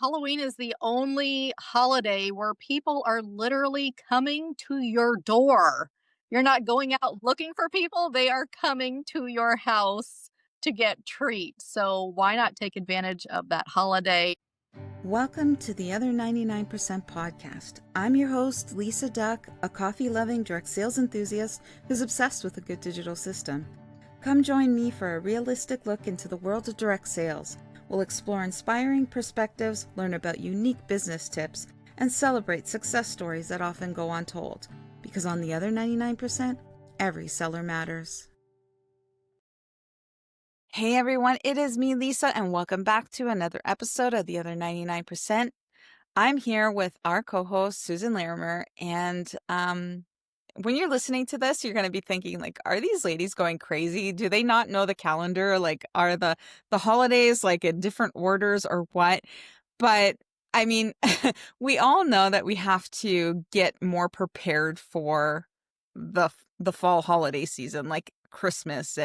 Halloween is the only holiday where people are literally coming to your door. You're not going out looking for people, they are coming to your house to get treats. So why not take advantage of that holiday? Welcome to the Other 99% podcast. I'm your host, Lisa Duck, a coffee loving direct sales enthusiast who's obsessed with a good digital system. Come join me for a realistic look into the world of direct sales. We'll explore inspiring perspectives, learn about unique business tips, and celebrate success stories that often go untold. Because on the Other 99%, every seller matters. Hey everyone, it is me, Lisa, and welcome back to another episode of The Other 99%. I'm here with our co-host, Susan Larimer, and when you're listening to this, you're going to be thinking, like, are these ladies going crazy? Do they not know the calendar? Like, are the holidays, like, in different orders or what? But, I mean, we all know that we have to get more prepared for the fall holiday season, like Christmas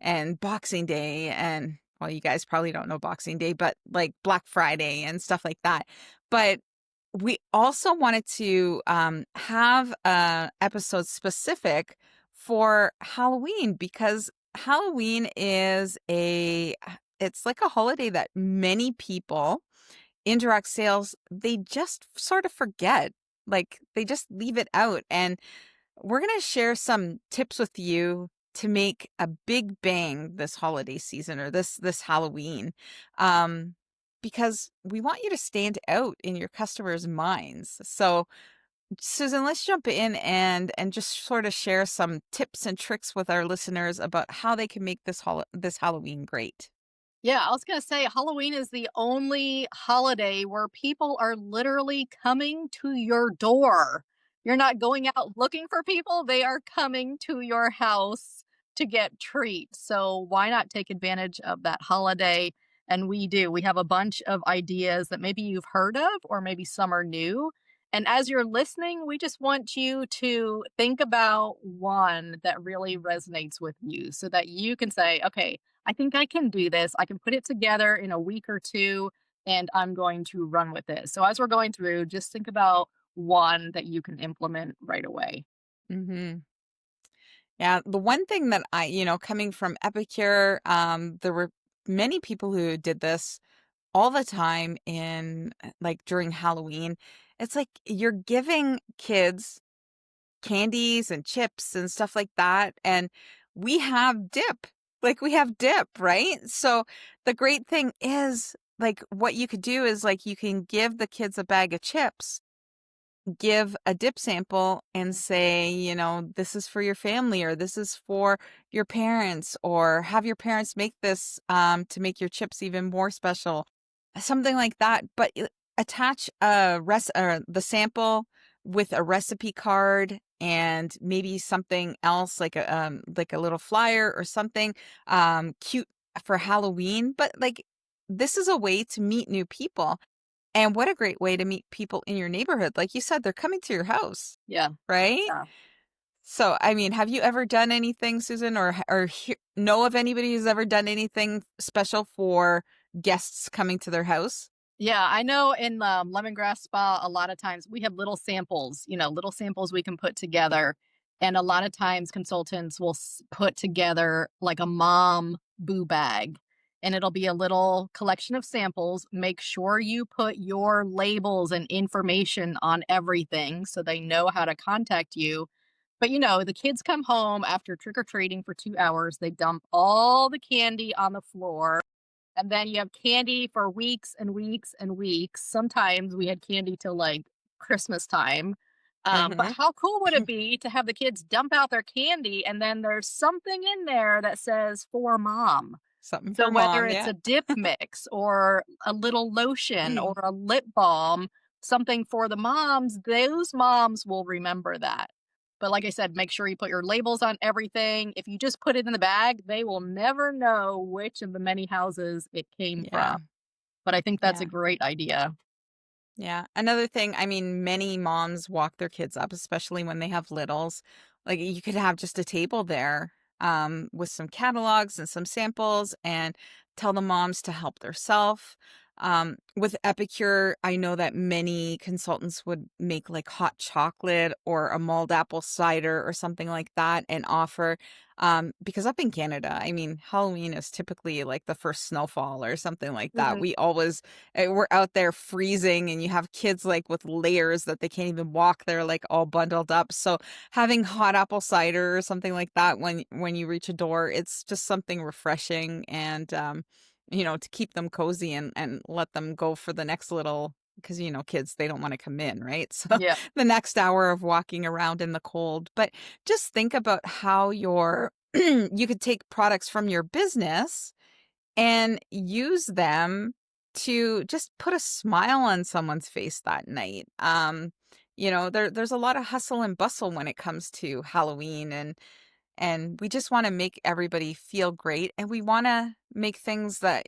and Boxing Day, and well, you guys probably don't know Boxing Day, but like Black Friday and stuff like that. But we also wanted to have a episode specific for Halloween, because Halloween is it's like a holiday that many people in direct sales, they just sort of forget. Like, they just leave it out. And we're going to share some tips with you to make a big bang this holiday season, or this Halloween, because we want you to stand out in your customers' minds. So, Susan, let's jump in and just sort of share some tips and tricks with our listeners about how they can make this Halloween great. Yeah, I was going to say Halloween is the only holiday where people are literally coming to your door. You're not going out looking for people, they are coming to your house to get treats. So why not take advantage of that holiday? And we do. We have a bunch of ideas that maybe you've heard of, or maybe some are new. And as you're listening, we just want you to think about one that really resonates with you so that you can say, okay, I think I can do this. I can put it together in a week or two, and I'm going to run with it. So as we're going through, just think about one that you can implement right away. Hmm. Yeah, the one thing that coming from Epicure, there were many people who did this all the time in like during Halloween. It's like you're giving kids candies and chips and stuff like that. And we have dip. Like, we have dip, right? So the great thing is, like, what you could do is, like, you can give the kids a bag of chips, give a dip sample, and say, this is for your family, or this is for your parents, or have your parents make this to make your chips even more special, something like that. But attach the sample with a recipe card, and maybe something else, like a little flyer or something cute for Halloween. But, like, this is a way to meet new people. And what a great way to meet people in your neighborhood. Like you said, they're coming to your house, Yeah. right? Yeah. So, I mean, have you ever done anything, Susan, or know of anybody who's ever done anything special for guests coming to their house? Yeah, I know in lemongrass spa, a lot of times we have little samples, little samples we can put together. And a lot of times consultants will put together like a mom boo bag, and it'll be a little collection of samples. Make sure you put your labels and information on everything so they know how to contact you. But the kids come home after trick or treating for 2 hours, they dump all the candy on the floor, and then you have candy for weeks and weeks and weeks. Sometimes we had candy till like Christmas time. But Mm-hmm. how cool would it be to have the kids dump out their candy and then there's something in there that says for mom? Something So for whether mom, it's yeah. a dip mix or a little lotion or a lip balm, something for the moms, those moms will remember that. But like I said, make sure you put your labels on everything. If you just put it in the bag, they will never know which of the many houses it came from. Yeah. But I think that's a Yeah. great idea. Yeah. Another thing, I mean, many moms walk their kids up, especially when they have littles. Like, you could have just a table there with some catalogs and some samples, and tell the moms to help themselves. With Epicure, I know that many consultants would make like hot chocolate or a mulled apple cider or something like that and offer. Because up in Canada, I mean, Halloween is typically like the first snowfall or something like that. Mhm. We're out there freezing, and you have kids like with layers that they can't even walk. They're like all bundled up. So having hot apple cider or something like that when you reach a door, it's just something refreshing and to keep them cozy and let them go for the next little, because kids, they don't want to come in, right? So Yeah, the next hour of walking around in the cold. But just think about how you could take products from your business and use them to just put a smile on someone's face that night. There's a lot of hustle and bustle when it comes to Halloween, and we just wanna make everybody feel great, and we wanna make things that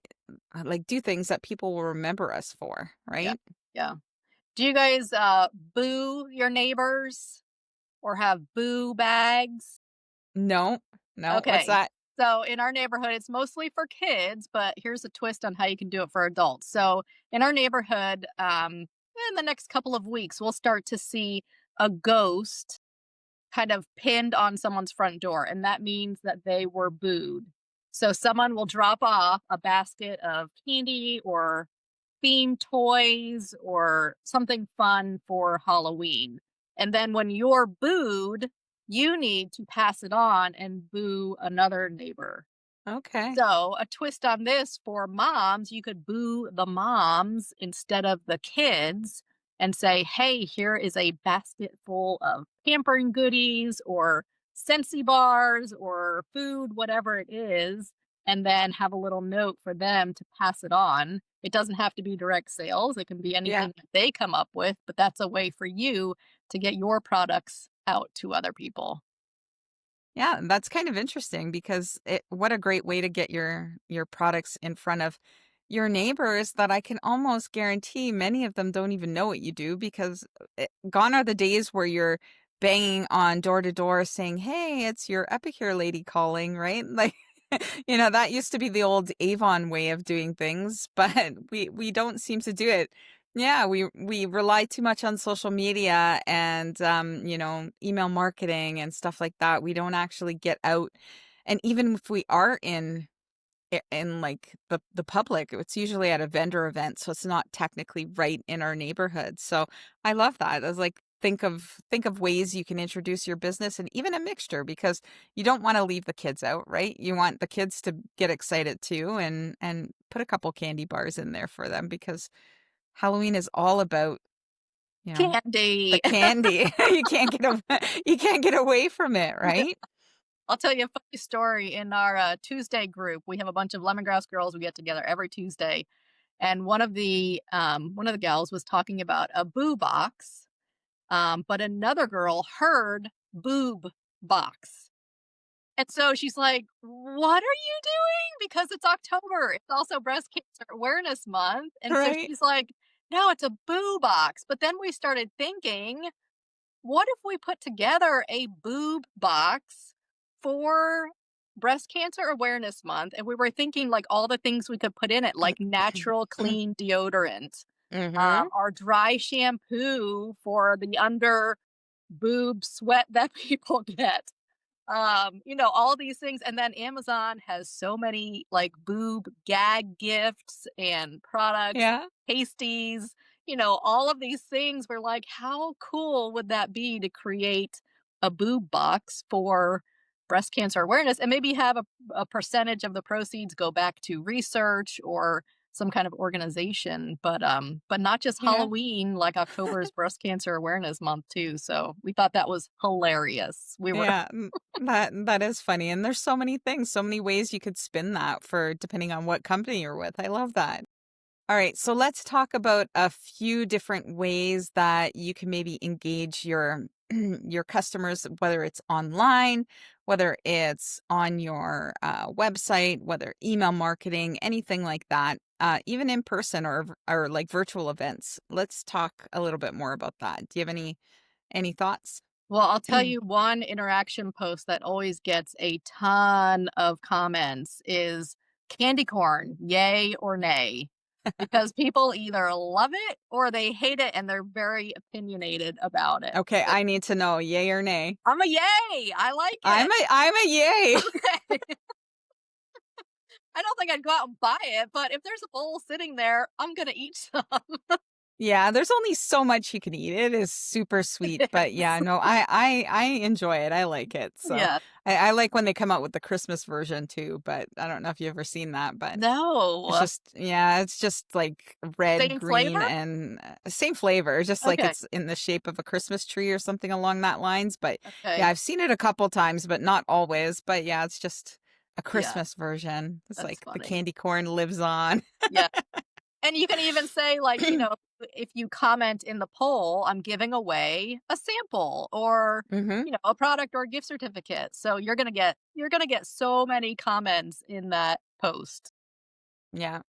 do things that people will remember us for, yeah, right? yeah. Do you guys, boo your neighbors or have boo bags? No, no, what's Okay. that? So in our neighborhood, it's mostly for kids, but here's a twist on how you can do it for adults. So in our neighborhood, in the next couple of weeks, we'll start to see a ghost kind of pinned on someone's front door, and that means that they were booed. So someone will drop off a basket of candy or themed toys or something fun for Halloween. And then when you're booed, you need to pass it on and boo another neighbor. Okay. So, a twist on this for moms, you could boo the moms instead of the kids and say, hey, here is a basket full of pampering goodies or Scentsy bars or food, whatever it is, and then have a little note for them to pass it on. It doesn't have to be direct sales, it can be Yeah. anything that they come up with, but that's a way for you to get your products out to other people. Yeah, and that's kind of interesting because what a great way to get your products in front of your neighbors that I can almost guarantee many of them don't even know what you do because gone are the days where you're banging on door to door saying, "Hey, it's your Epicure lady calling," right? Like that used to be the old Avon way of doing things, but we don't seem to do it. Yeah, we rely too much on social media and email marketing and stuff like that. We don't actually get out. And even if we are in like the public, it's usually at a vendor event, so it's not technically right in our neighborhood. So I love that. As like think of ways you can introduce your business and even a mixture because you don't want to leave the kids out, right? You want the kids to get excited too and put a couple candy bars in there for them because Halloween is all about, you know, the Candy. candy. You can't get away from it, right? I'll tell you a funny story. In our Tuesday group, we have a bunch of lemongrass girls. We get together every Tuesday, and one of the gals was talking about a boo box, but another girl heard boob box, and so she's like, "What are you doing?" Because it's October. It's also Breast Cancer Awareness Month, and so Right? she's like, "No, it's a boo box." But then we started thinking, what if we put together a boob box for Breast Cancer Awareness Month? And we were thinking like all the things we could put in it, like natural clean deodorant, Mhm. our dry shampoo for the under boob sweat that people get, all these things. And then Amazon has so many like boob gag gifts and products, Yeah. pasties, all of these things. We're like, how cool would that be to create a boob box for breast cancer awareness and maybe have a percentage of the proceeds go back to research or some kind of organization, but not just Yeah. Halloween, like October's breast cancer awareness month too. So we thought that was hilarious. We were Yeah, that is funny, and there's so many things, so many ways you could spin that for depending on what company you're with. I love that. All right, so let's talk about a few different ways that you can maybe engage your your customers, whether it's online, whether it's on your website, whether email marketing, anything like that, even in person or like virtual events. Let's talk a little bit more about that. Do you have any thoughts? Well, I'll tell you one interaction post that always gets a ton of comments is candy corn, yay or nay? because people either love it or they hate it and they're very opinionated about it. Okay, I need to know, yay or nay? I'm a yay. I like I'm it. a yay. Okay. I don't think I'd go out and buy it, but if there's a bowl sitting there, I'm gonna eat some. Yeah, there's only so much you can eat. It is super sweet, but yeah, Yes. no, I enjoy it. I like it. So Yeah. I like when they come out with the Christmas version too, but I don't know if you've ever seen that, but it's No. just yeah, it's just like red, Same green, flavor? and same flavor. Just like Okay. it's in the shape of a Christmas tree or something along that lines. But yeah, Okay. I've seen it a couple times, but not always. But yeah, it's just a Yeah, Christmas version. It's that's like the funny. candy corn lives on. Yeah. And you can even say, like, if you comment in the poll, I'm giving away a sample or, Hmm. a product or a gift certificate. So you're gonna get so many comments in that post. Yeah.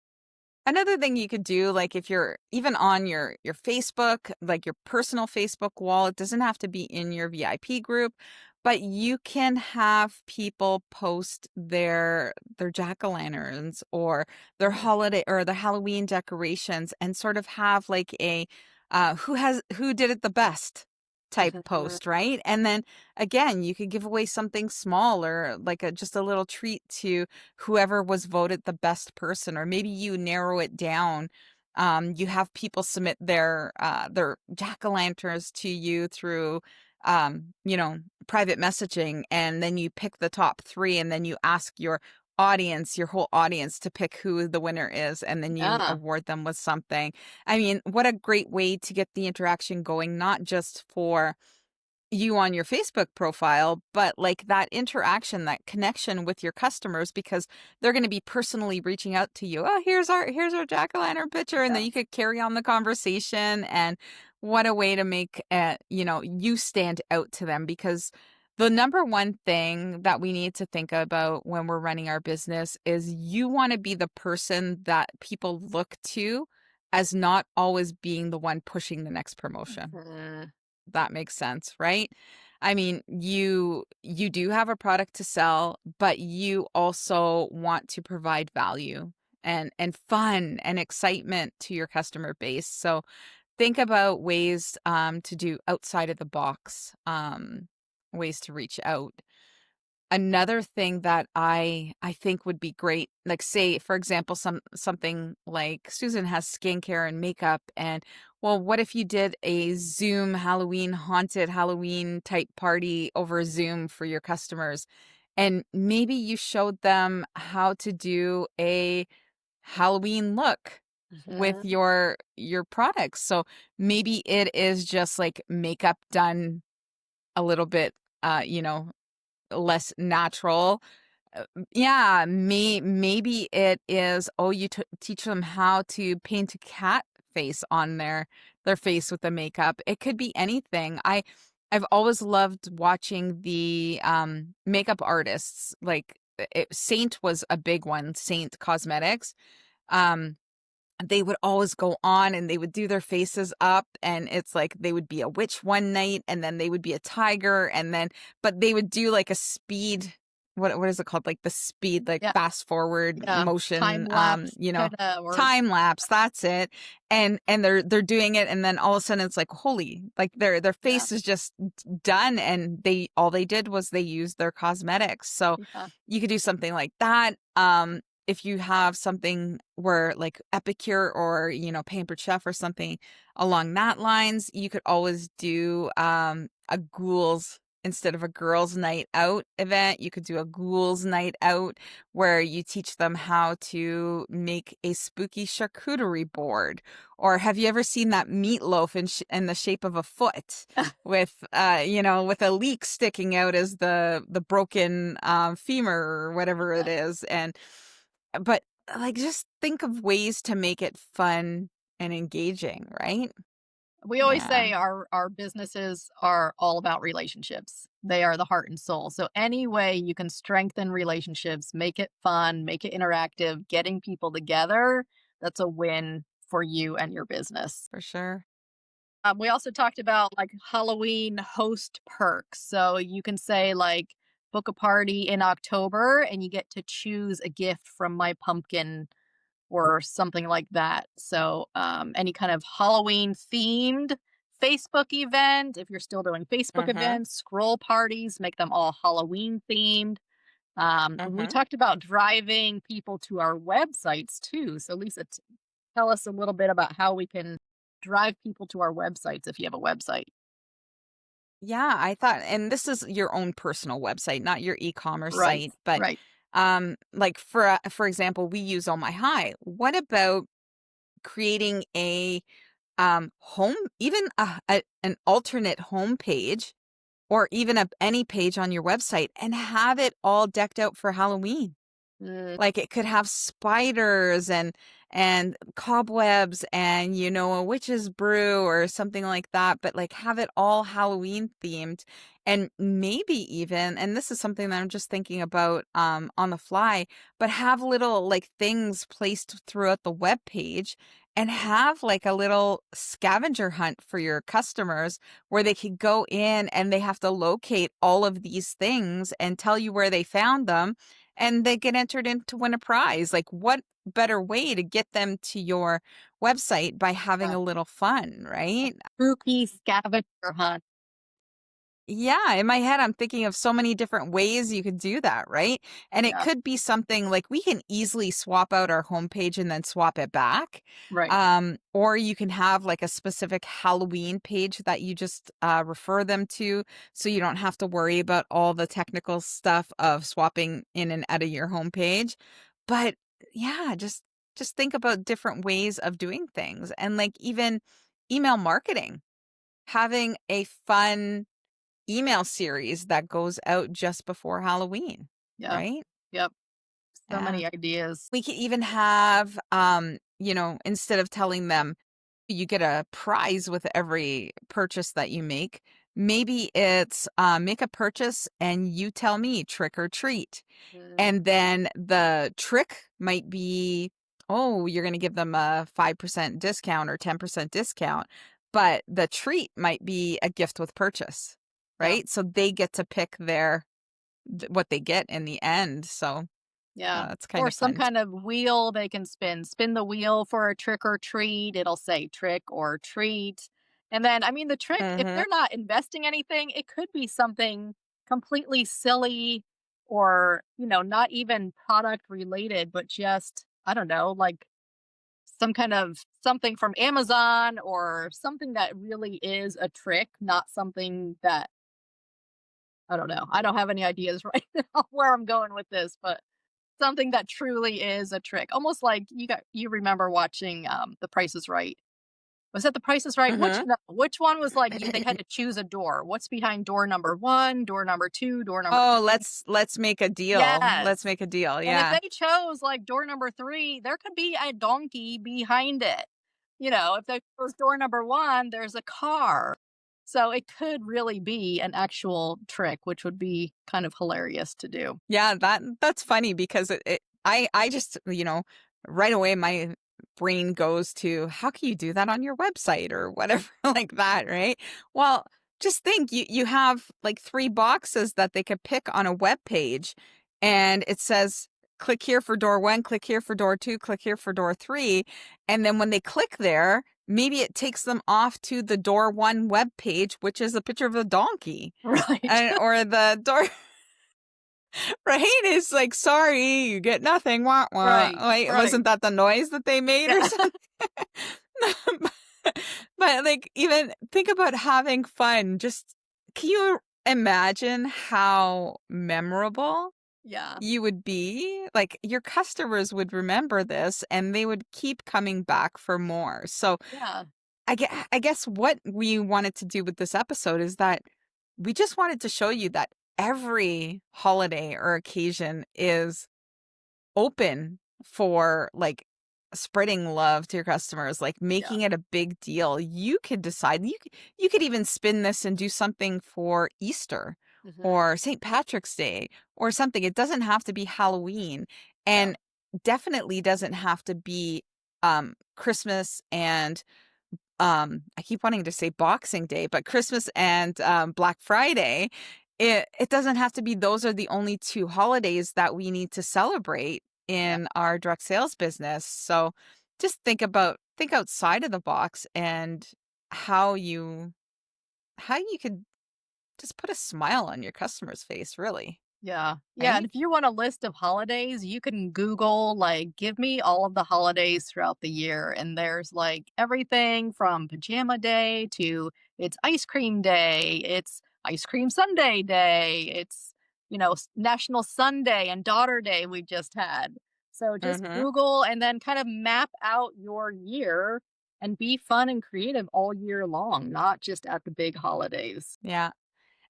Another thing you could do, like if you're even on your Facebook, like your personal Facebook wall, it doesn't have to be in your VIP group, but you can have people post their jack-o'-lanterns or their Mhm, holiday or the Halloween decorations and sort of have like a who did it the best type mhm. post, right? And then again, you could give away something small or like a just a little treat to whoever was voted the best person, or maybe you narrow it down. You have people submit their jack-o'-lanterns to you through private messaging, and then you pick the top three, and then you ask your whole audience to pick who the winner is, and then you Yeah, award them with something. I mean, what a great way to get the interaction going, not just for you on your Facebook profile, but like that interaction, that connection with your customers, because they're going to be personally reaching out to you. Oh, here's our jack-o'-lantern picture, and then yeah, you could carry on the conversation. And what a way to make you stand out to them, because the number one thing that we need to think about when we're running our business is you want to be the person that people look to as not always being the one pushing the next promotion. mhm, That makes sense, right? I mean, you do have a product to sell, but you also want to provide value and fun and excitement to your customer base. So think about ways to do outside of the box, ways to reach out. Another thing that I think would be great, like say for example, something like Susan has skincare and makeup, and well, what if you did a Zoom Halloween haunted Halloween type party over Zoom for your customers, and maybe you showed them how to do a Halloween look with mhm. your products. So maybe it is just like makeup done a little bit less natural. Yeah, maybe it is, oh, you teach them how to paint a cat face on their face with the makeup. It could be anything. I've always loved watching the makeup artists. Like Saint was a big one, Saint Cosmetics. Um they would always go on and they would do their faces up, and it's like they would be a witch one night and then they would be a tiger, and then but they would do like a speed, what is it called, like the speed, like Yeah, fast forward yeah. Time motion, lapse kinda or time lapse, that's it. And they're doing it, and then all of a sudden it's like holy, like their yeah, face is just done, and they did was they used their cosmetics. So yeah. you could do something like that. If you have something where like epicure or pampered chef or something along that lines, you could always do a ghouls instead of a girls night out event. You could do a ghouls night out where you teach them how to make a spooky charcuterie board. Or have you ever seen that meatloaf in the shape of a foot with with a leek sticking out as the broken femur or whatever it Yeah. is? And but, like, just think of ways to make it fun and engaging, right? We always Yeah, say our businesses are all about relationships. They are the heart and soul. So any way you can strengthen relationships, make it fun, make it interactive, getting people together, that's a win for you and your business. for sure. We also talked about like Halloween host perks. So you can say like book a party in October and you get to choose a gift from my pumpkin or something like that. So, any kind of Halloween themed Facebook event, if you're still doing Facebook Mm-hmm. events, scroll parties, make them all Halloween themed. We Mm-hmm. talked about driving people to our websites too. So, Lisa, tell us a little bit about how we can drive people to our websites if you have a website. Yeah, I thought, and this is your own personal website, not your e-commerce Right, site, but right. like for example, we use Oh My High. What about creating a home, even an alternate home page, or even any page on your website, and have it all decked out for Halloween? Mm, Like, it could have spiders and cobwebs and, a witch's brew or something like that, but, like, have it all Halloween themed, and maybe even, and this is something that I'm just thinking about, on the fly, but have little, like, things placed throughout the web page, and have, like, a little scavenger hunt for your customers where they could go in and they have to locate all of these things and tell you where they found them, and they get entered in to win a prize. Like, what better way to get them to your website by having yeah. a little fun, right? Spooky scavenger hunt. Yeah, in my head, I'm thinking of so many different ways you could do that, right? And it Yeah, could be something like we can easily swap out our homepage and then swap it back. right. Or you can have like a specific Halloween page that you just refer them to, so you don't have to worry about all the technical stuff of swapping in and out of your homepage. But yeah, just think about different ways of doing things, and like even email marketing, having a fun email series that goes out just before Halloween, Yeah, right? yep. So Yeah. many ideas. We could even have, instead of telling them you get a prize with every purchase that you make, maybe it's make a purchase and you tell me trick or treat. Mm, And then the trick might be, oh, you're going to give them a 5% discount or 10% discount. But the treat might be a gift with purchase, yeah. right? So they get to pick what they get in the end. So Yeah. that's kind Or of some fun. kind of wheel they can spin. Spin the wheel for a trick or treat. It'll say trick or treat. And then, I mean, the trick, if Mm-hmm. they're not investing anything, it could be something completely silly or, not even product related, but just, I don't know, like some kind of something from Amazon or something that really is a trick, not something that, I don't know. I don't have any ideas right now where I'm going with this, but something that truly is a trick, almost like you remember watching, The Price is Right. Was it The Price is Right? Mm-hmm. Which one was like they had to choose a door? What's behind door number 1, door number 2, door number Oh, 3? let's make a deal. Let's Yes, make a deal. and if Yeah. they chose, like, door number 3, there could be a donkey behind it. If they chose door number 1, there's a car. So it could really be an actual trick, which would be kind of hilarious to do. Yeah, that's funny because I just, right away my brain goes to how can you do that on your website or whatever like that, right? Well, just think you have like three boxes that they could pick on a web page, and it says click here for door 1, click here for door 2, click here for door 3, and then when they click there, maybe it takes them off to the door 1 web page, which is a picture of a donkey. Right. And or the door right? It's like, "Sorry, you get nothing, wah, wah." Right, Wait, right. wasn't that the noise that they made or Yeah. something? But, like, even think about having fun, just can you imagine how memorable Yeah. you would be? Like, your customers would remember this, and they would keep coming back for more. So, Yeah. I guess what we wanted to do with this episode is that we just wanted to show you that every holiday or occasion is open for like spreading love to your customers, like Yeah. making it a big deal. You could decide, you could even spin this and do something for Easter Mhm. or St. Patrick's Day or something. It doesn't have to be Halloween, Yeah. and definitely doesn't have to be Christmas and I keep wanting to say Boxing Day, but Christmas and Black Friday. It doesn't have to be those are the only two holidays that we need to celebrate. Yeah. in our direct sales business. So just think outside of the box and how you how you could just put a smile on your customer's face, really, Yeah. Yeah, and right? if you want a list of holidays, you can Google, like, "Give me all of the holidays throughout the year," and there's, like, everything from pajama day to it's ice cream day, it's ice cream sundae day, it's, National Sunday and Daughter Day we just had. So just Mhm. Google and then kind of map out your year and be fun and creative all year long, not just at the big holidays. Yeah.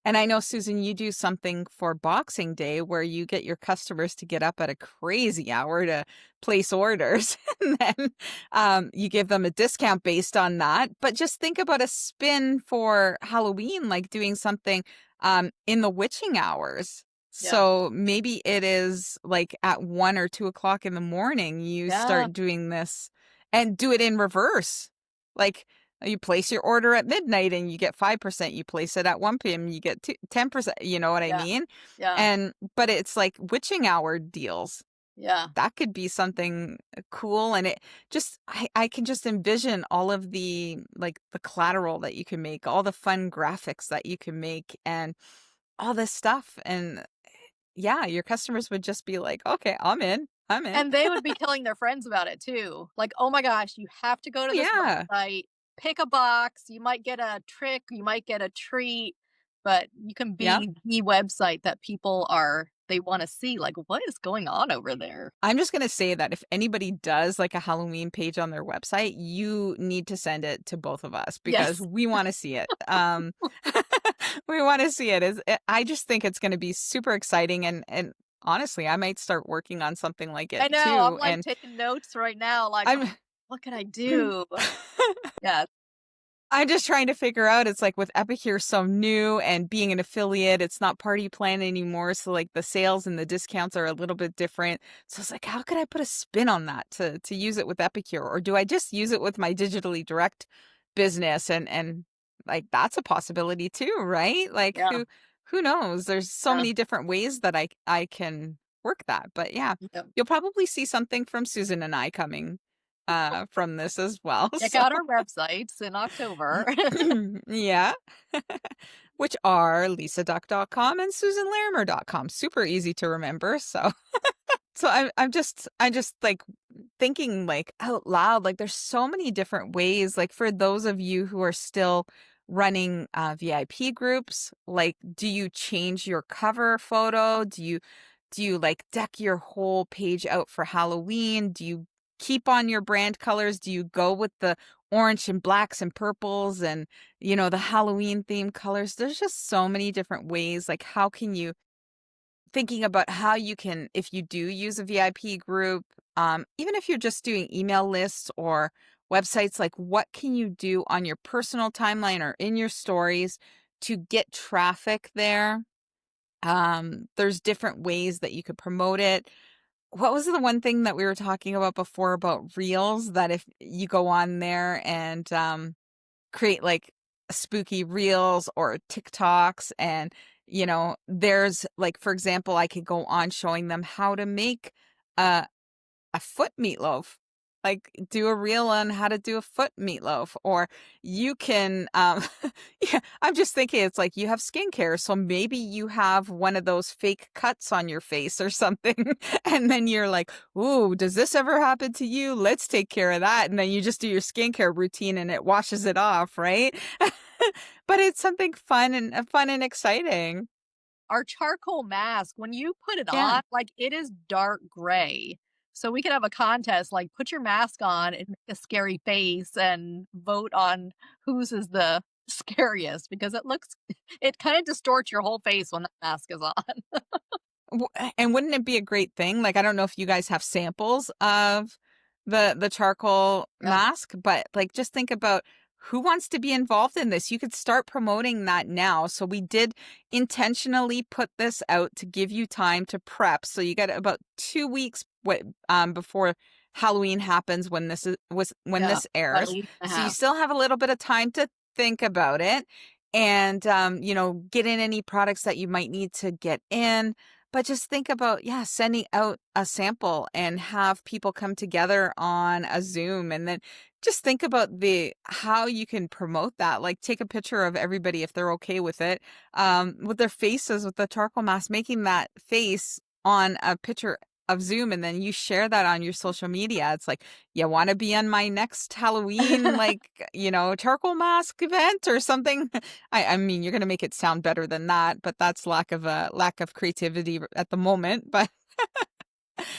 And I know, Susan, you do something for Boxing Day where you get your customers to get up at a crazy hour to place orders. And then you give them a discount based on that. But just think about a spin for Halloween, like doing something in the witching hours. Yeah. So maybe it is like at 1 or 2 o'clock in the morning, you Yeah. start doing this and do it in reverse. Like, you place your order at midnight and you get 5%. You place it at 1 PM, you get 10%. You know what I Yeah. mean? Yeah. And but it's like witching hour deals. Yeah. That could be something cool. And it just I can just envision all of the like the collateral that you can make, all the fun graphics that you can make and all this stuff. And yeah, your customers would just be like, okay, I'm in. I'm in. And they would be telling their friends about it too. Like, "Oh my gosh, you have to go to Oh this yeah. website, pick a box, you might get a trick, you might get a treat, but you can Yeah. be the website that they wanna see, like, what is going on over there?" I'm just gonna say that if anybody does, like, a Halloween page on their website, you need to send it to both of us because Yes. we wanna see it. We wanna see it. I just think it's gonna be super exciting and honestly, I might start working on something like it I know, I'm, too, like, and taking notes right now, like, I'm "Oh, what can I do?" Yeah. I'm just trying to figure out, it's like with Epicure so new and being an affiliate, it's not party plan anymore. So like the sales and the discounts are a little bit different. So it's like, how could I put a spin on that to use it with Epicure? Or do I just use it with my digitally direct business? And like that's a possibility too, right? Like Yeah. who knows? There's so Yeah. many different ways that I can work that. But yeah, Yep. you'll probably see something from Susan and I coming from this as well. Check So out our websites in October. yeah. Which are lisaduck.com and susanlarimer.com. Super easy to remember. So I'm just like thinking like out loud, like there's so many different ways. Like for those of you who are still running VIP groups, like do you change your cover photo? Do you like deck your whole page out for Halloween? Do you keep on your brand colors? Do you go with the orange and blacks and purples and, the Halloween themed colors? There's just so many different ways. Like, how can you, thinking about how you can, if you do use a VIP group, even if you're just doing email lists or websites, like what can you do on your personal timeline or in your stories to get traffic there? There's different ways that you could promote it. What was the one thing that we were talking about before about reels that if you go on there and create like spooky reels or TikToks and there's like for example I could go on showing them how to make a foot meatloaf. Like, do a reel on how to do a foot meatloaf, or you can, yeah, I'm just thinking it's like you have skincare, so maybe you have one of those fake cuts on your face or something, and then you're like, "Ooh, does this ever happen to you? Let's take care of that." And then you just do your skincare routine and it washes it off, right? But it's something fun and exciting. Our charcoal mask, when you put it Yeah. on, like, it is dark gray. So we could have a contest, like, put your mask on and make a scary face and vote on whose is the scariest because it kinda distorts your whole face when that mask is on. And wouldn't it be a great thing? Like, I don't know if you guys have samples of the charcoal Yeah, mask, but, like, just think about who wants to be involved in this. You could start promoting that now. So we did intentionally put this out to give you time to prep. So you got about 2 weeks before Halloween happens when yeah, this about a airs. week and a So you half. still have a little bit of time to think about it and, get in any products that you might need to get in. But just think about, yeah, sending out a sample and have people come together on a Zoom, and then just think about the how you can promote that. Like take a picture of everybody if they're okay with their faces with the charcoal mask, making that face on a picture of Zoom, and then you share that on your social media. It's like, you want to be on my next Halloween, like, charcoal mask event or something. I mean, you're gonna make it sound better than that, but that's lack of creativity at the moment, but,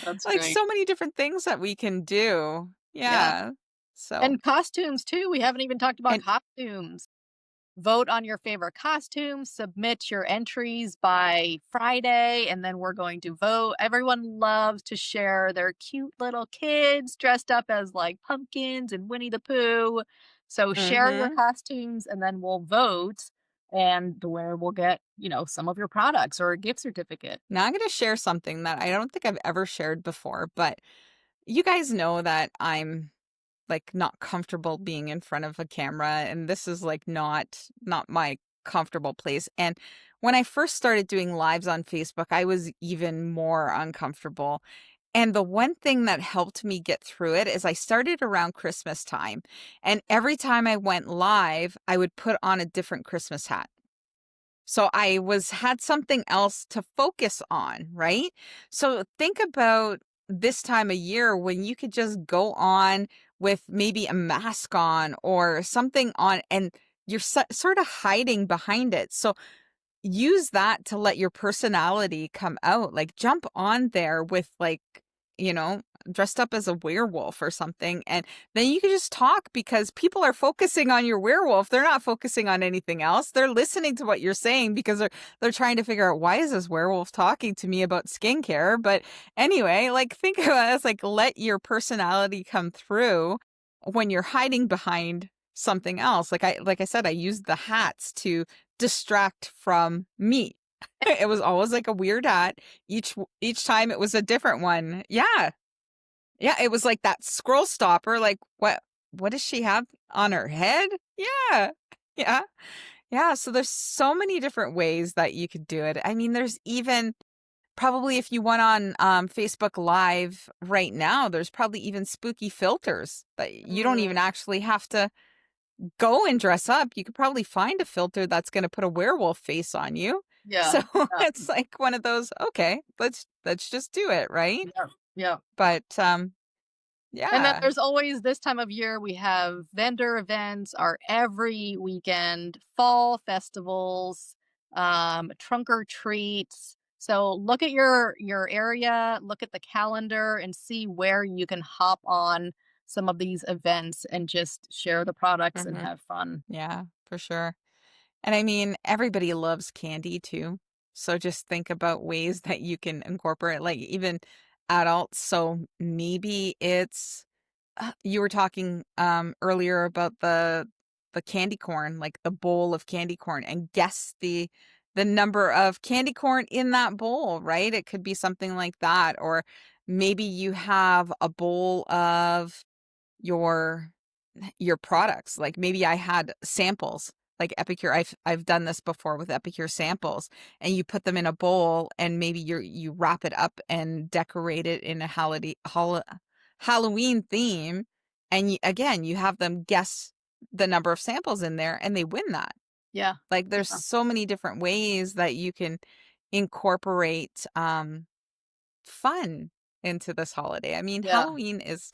That's like, great. so many different things that we can do. Yeah. Yeah. So And costumes too. We haven't even talked about and costumes. Vote on your favorite costume, submit your entries by Friday, and then we're going to vote. Everyone loves to share their cute little kids dressed up as like pumpkins and Winnie the Pooh. So share your Mhm. costumes and then we'll vote and the winner will get, some of your products or a gift certificate. Now I'm gonna share something that I don't think I've ever shared before, but you guys know that I'm, like, not comfortable being in front of a camera, and this is, like, not my comfortable place, and when I first started doing lives on Facebook, I was even more uncomfortable, and the one thing that helped me get through it is I started around Christmas time, and every time I went live, I would put on a different Christmas hat. So I had something else to focus on, right? So think about this time of year when you could just go on with maybe a mask on or something on, and you're sort of hiding behind it. So use that to let your personality come out. Like jump on there with you know, dressed up as a werewolf or something. And then you can just talk because people are focusing on your werewolf. They're not focusing on anything else. They're listening to what you're saying because they're trying to figure out why is this werewolf talking to me about skincare. But anyway, like think of it as like let your personality come through when you're hiding behind something else. Like I said, I used the hats to distract from me. It was always like a weird hat. Each time it was a different one. Yeah. Yeah, it was like that scroll stopper, like, what does she have on her head? Yeah. Yeah. Yeah, so there's so many different ways that you could do it. I mean, there's even probably if you went on, Facebook Live right now, there's probably even spooky filters that you don't even Mm, actually have to go and dress up. You could probably find a filter that's gonna put a werewolf face on you. yeah. So, Yeah. it's like one of those, "Okay, let's just do it," right? Yeah. Yeah. But, And then yeah. there's always this time of year, we have vendor events are every weekend, fall festivals, trunk or treats. So look at your area, look at the calendar and see where you can hop on some of these events and just share the products and Mhm. have fun. Yeah, for sure. And I mean, everybody loves candy too. So just think about ways that you can incorporate, like, even adults. So maybe it's you were talking, earlier about the candy corn, like the bowl of candy corn, and guess the number of candy corn in that bowl, right? It could be something like that, or maybe you have a bowl of your your products. Like maybe I had samples, like Epicure. I've done this before with Epicure samples, and you put them in a bowl, and maybe you wrap it up and decorate it in a Halloween theme, and again you have them guess the number of samples in there, and they win that. Yeah. Like there's Yeah. so many different ways that you can incorporate fun into this holiday. I mean, Yeah. Halloween is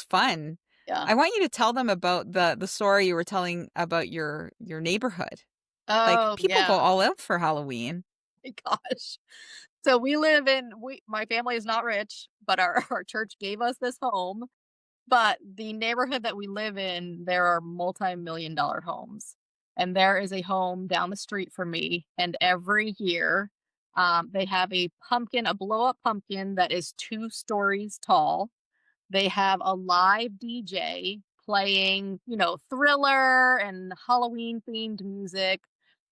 fun. Yeah. I want you to tell them about the story you were telling about your neighborhood. Like Oh, people go yeah. all out for Halloween. My gosh. So we live in we my family is not rich, but our our church gave us this home. But the neighborhood that we live in, there are multi-million dollar homes. And there is a home down the street from me. And every year, they have a blow up pumpkin that is 2 stories tall. They have a live DJ playing, Thriller and Halloween themed music.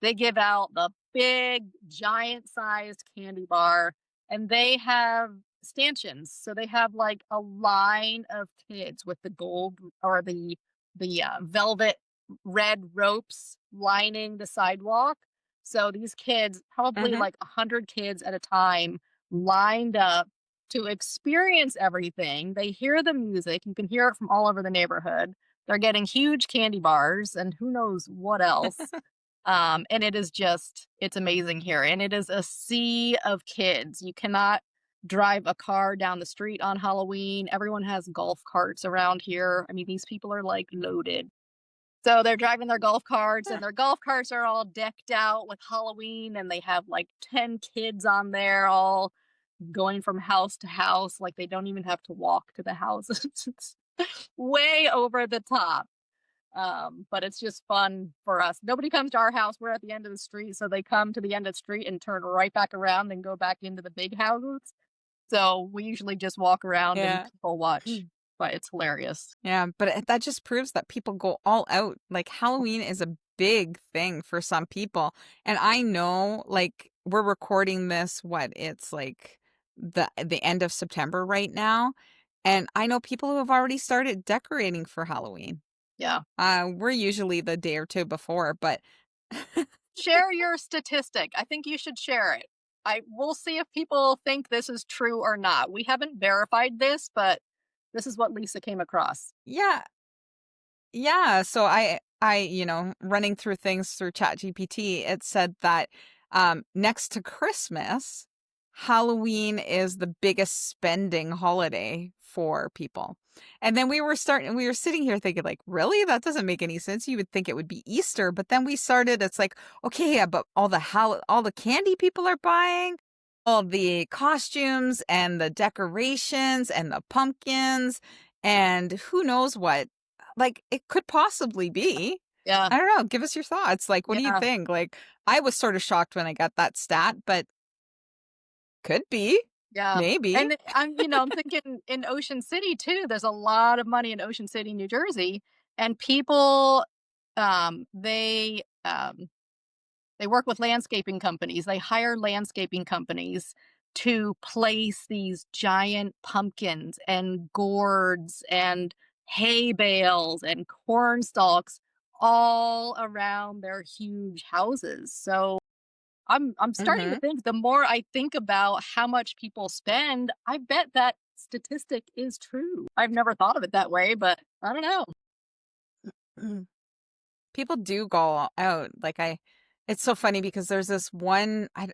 They give out the big, giant sized candy bar, and they have stanchions. So they have like a line of kids with the gold or the velvet red ropes lining the sidewalk. So these kids, probably Mhm. like 100 kids at a time, lined up to experience everything. They hear the music. You can hear it from all over the neighborhood. They're getting huge candy bars and who knows what else. And it is just, it's amazing here. And it is a sea of kids. You cannot drive a car down the street on Halloween. Everyone has golf carts around here. I mean, these people are like loaded. So they're driving their golf carts, and their golf carts are all decked out with Halloween, and they have like 10 kids on there, all going from house to house. Like they don't even have to walk to the houses. It's way over the top. But it's just fun for us. Nobody comes to our house. We're at the end of the street. So they come to the end of the street and turn right back around and go back into the big houses. So we usually just walk around and Yeah. people watch, but it's hilarious. Yeah, but that just proves that people go all out. Like Halloween is a big thing for some people. And I know like we're recording this it's like the end of September right now, and I know people who have already started decorating for Halloween. Yeah. We're usually the day or two before, but Share your statistic. I think you should share it. I We'll see if people think this is true or not. We haven't verified this, but this is what Lisa came across. yeah, yeah, so running through things through ChatGPT, it said that next to Christmas, Halloween is the biggest spending holiday for people. And then we were sitting here thinking like, really? That doesn't make any sense. You would think it would be Easter, but then we started, it's like, okay, yeah, but all the candy people are buying, all the costumes and the decorations and the pumpkins and who knows what like, it could possibly be. Yeah. I don't know, give us your thoughts, like, what do you Yeah. think? Like, I was sort of shocked when I got that stat, but could be. Yeah. Maybe. And I'm thinking in Ocean City too. There's a lot of money in Ocean City, New Jersey, and people, um, they um, they work with landscaping companies. They hire landscaping companies to place these giant pumpkins and gourds and hay bales and corn stalks all around their huge houses. So I'm starting to Mhm. think the more I think about how much people spend, I bet that statistic is true. I've never thought of it that way, but I don't know. Mm. People do go all out, like, it's so funny because there's this one I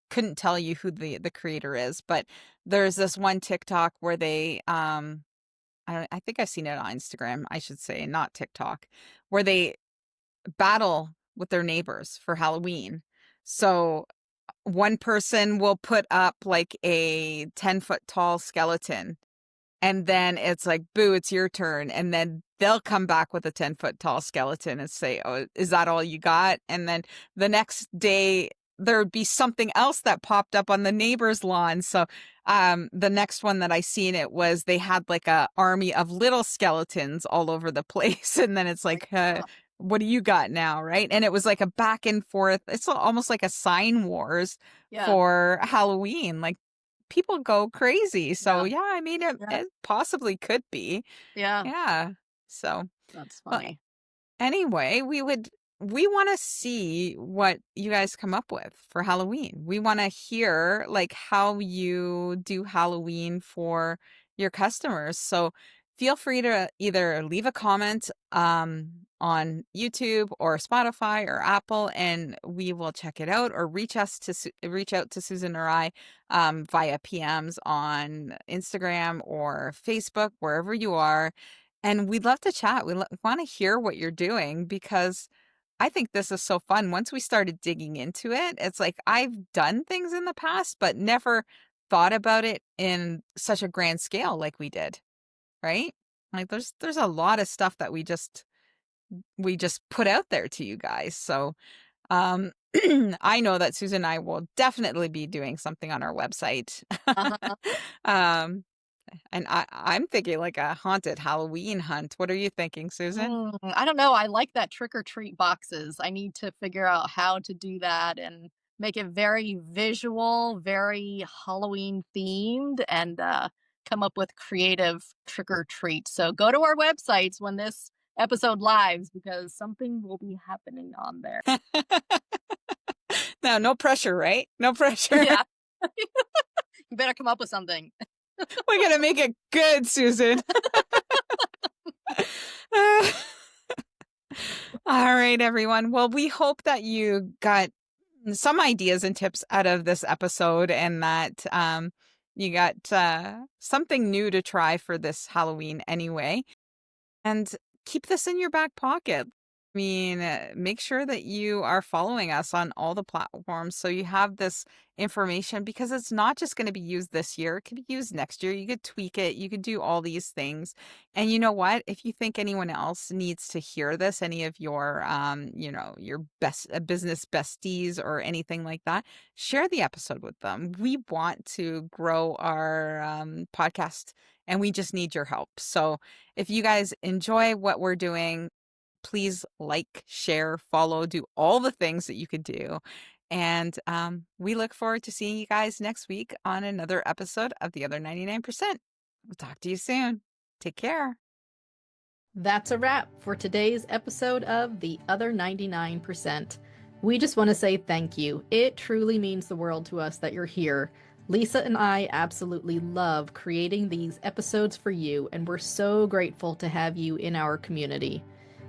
couldn't tell you who the creator is, but there's this one TikTok where I think I've seen it on Instagram, I should say, not TikTok, where they battle with their neighbors for Halloween. So one person will put up like a 10-foot tall skeleton, and then it's like, "Boo, it's your turn." And then they'll come back with a 10-foot tall skeleton and say, "Oh, is that all you got?" And then the next day there would be something else that popped up on the neighbor's lawn. So, the next one that I seen, it was they had like a army of little skeletons all over the place. And then it's like, Yeah. what do you got now, right? And it was like a back and forth. It's almost like a sign wars Yeah. for Halloween. Like people go crazy. So Yeah. yeah, I mean Yeah. it possibly could be. Yeah. Yeah. So That's well, funny. anyway, we want to see what you guys come up with for Halloween. We want to hear like how you do Halloween for your customers. So feel free to either leave a comment on YouTube or Spotify or Apple, and we will check it out, or reach out to Susan or I via PMs on Instagram or Facebook, wherever you are, and we'd love to chat. We want to hear what you're doing because I think this is so fun. Once we started digging into it, it's like I've done things in the past, but never thought about it in such a grand scale like we did, right? Like there's a lot of stuff that we just put out there to you guys. So um I know that Susan and I will definitely be doing something on our website. Uh-huh. um and I'm thinking like a haunted Halloween hunt. What are you thinking, Susan? I don't know. I like that trick or treat boxes. I need to figure out how to do that and make it very visual, very Halloween themed, and come up with creative trick or treats. So go to our websites when this episode lives because something will be happening on there. No, no pressure, right? No pressure. Yeah. You better come up with something. We're gonna make it good, Susan. Uh, all right, everyone. Well, we hope that you got some ideas and tips out of this episode and that you got something new to try for this Halloween anyway. And keep this in your back pocket. I mean, make sure that you are following us on all the platforms so you have this information because it's not just going to be used this year. It could be used next year. You could tweak it. You could do all these things. And you know what? If you think anyone else needs to hear this, any of your, your best business besties or anything like that, share the episode with them. We want to grow our podcast and we just need your help. So if you guys enjoy what we're doing, please like, share, follow, do all the things that you could do. And we look forward to seeing you guys next week on another episode of The Other 99%. We'll talk to you soon. Take care. That's a wrap for today's episode of The Other 99%. We just want to say thank you. It truly means the world to us that you're here. Lisa and I absolutely love creating these episodes for you, and we're so grateful to have you in our community.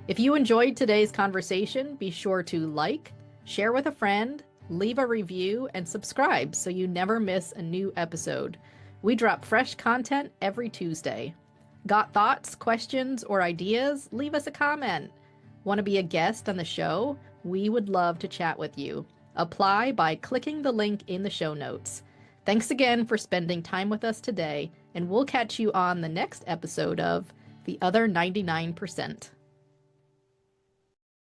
If you enjoyed today's conversation, be sure to like, share with a friend, leave a review, and subscribe so you never miss a new episode. We drop fresh content every Tuesday. Got thoughts, questions, or ideas? Leave us a comment. Want to be a guest on the show? We would love to chat with you. Apply by clicking the link in the show notes. Thanks again for spending time with us today, and we'll catch you on the next episode of The Other 99%.